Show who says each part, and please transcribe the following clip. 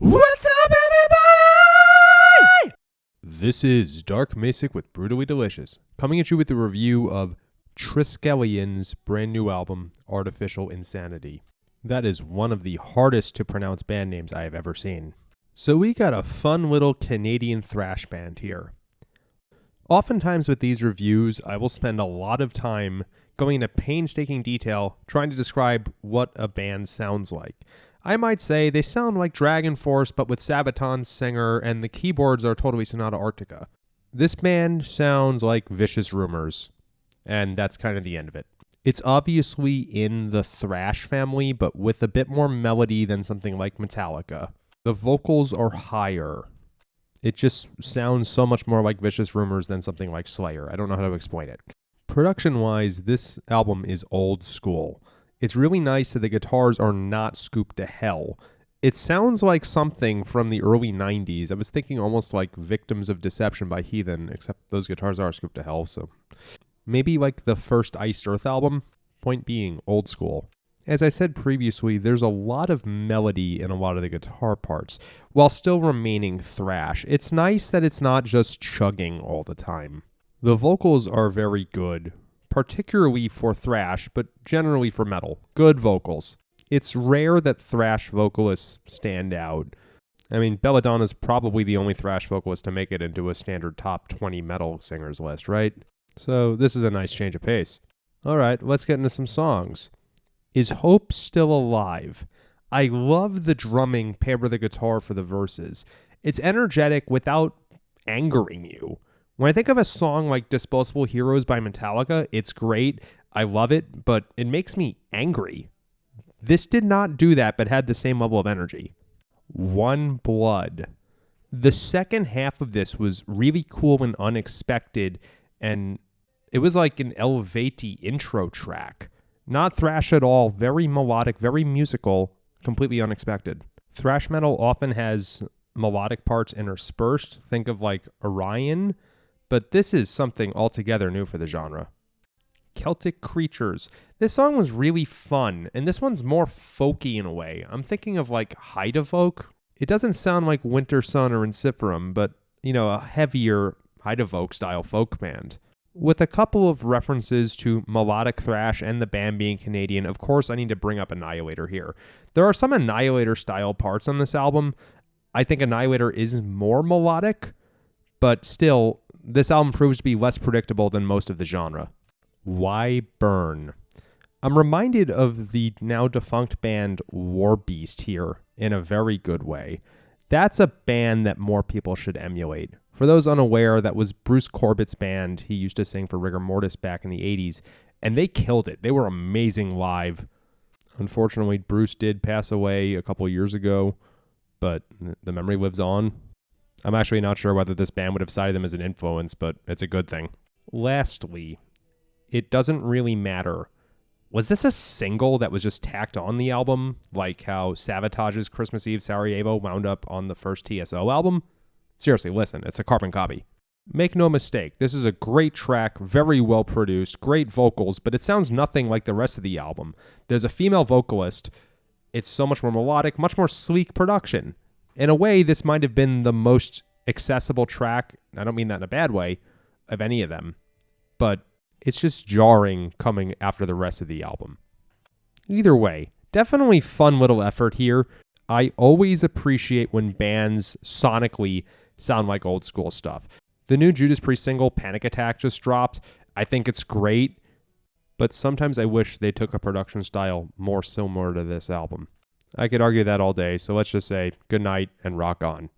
Speaker 1: What's up, everybody? This is Dark Macek with Brutally Delicious, coming at you with a review of Triskelyon's brand new album, Artificial Insanity. That is one of the hardest to pronounce band names I have ever seen. So we got a fun little Canadian thrash band here. Oftentimes with these reviews, I will spend a lot of time going into painstaking detail trying to describe what a band sounds like. I might say they sound like Dragon Force, but with Sabaton's singer, and the keyboards are totally Sonata Arctica. This band sounds like Vicious Rumors, and that's kind of the end of it. It's obviously in the thrash family, but with a bit more melody than something like Metallica. The vocals are higher. It just sounds so much more like Vicious Rumors than something like Slayer. I don't know how to explain it. Production-wise, this album is old school. It's really nice that the guitars are not scooped to hell. It sounds like something from the early 90s. I was thinking almost like Victims of Deception by Heathen, except those guitars are scooped to hell, so maybe like the first Iced Earth album. Point being, old school. As I said previously, there's a lot of melody in a lot of the guitar parts, while still remaining thrash. It's nice that it's not just chugging all the time. The vocals are very good, particularly for thrash, but generally for metal. Good vocals. It's rare that thrash vocalists stand out. I mean, Belladonna's probably the only thrash vocalist to make it into a standard top 20 metal singers list, right? So this is a nice change of pace. All right, let's get into some songs. Is Hope Still Alive? I love the drumming paired with the guitar for the verses. It's energetic without angering you. When I think of a song like Disposable Heroes by Metallica, it's great. I love it, but it makes me angry. This did not do that, but had the same level of energy. One Blood. The second half of this was really cool and unexpected, and it was like an Elvati intro track. Not thrash at all, very melodic, very musical, completely unexpected. Thrash metal often has melodic parts interspersed. Think of like Orion, but this is something altogether new for the genre. Celtic Creatures. This song was really fun, and this one's more folky in a way. I'm thinking of like Heidevolk. It doesn't sound like Winter Sun or Ensiferum, but, you know, a heavier Heidevolk style folk band. With a couple of references to melodic thrash and the band being Canadian, of course I need to bring up Annihilator here. There are some Annihilator style parts on this album. I think Annihilator is more melodic, but still, this album proves to be less predictable than most of the genre. Why Burn? I'm reminded of the now defunct band Warbeast here in a very good way. That's a band that more people should emulate. For those unaware, that was Bruce Corbett's band. He used to sing for Rigor Mortis back in the 80s, and they killed it. They were amazing live. Unfortunately, Bruce did pass away a couple years ago, but the memory lives on. I'm actually not sure whether this band would have cited them as an influence, but it's a good thing. Lastly, It Doesn't Really Matter. Was this a single that was just tacked on the album, like how Savage's Christmas Eve Sarajevo wound up on the first TSO album? Seriously, listen, it's a carbon copy. Make no mistake, this is a great track, very well produced, great vocals, but it sounds nothing like the rest of the album. There's a female vocalist. It's so much more melodic, much more sleek production. In a way, this might have been the most accessible track, I don't mean that in a bad way, of any of them, but it's just jarring coming after the rest of the album. Either way, definitely fun little effort here. I always appreciate when bands sonically sound like old school stuff. The new Judas Priest single, Panic Attack, just dropped. I think it's great, but sometimes I wish they took a production style more similar to this album. I could argue that all day, so let's just say good night and rock on.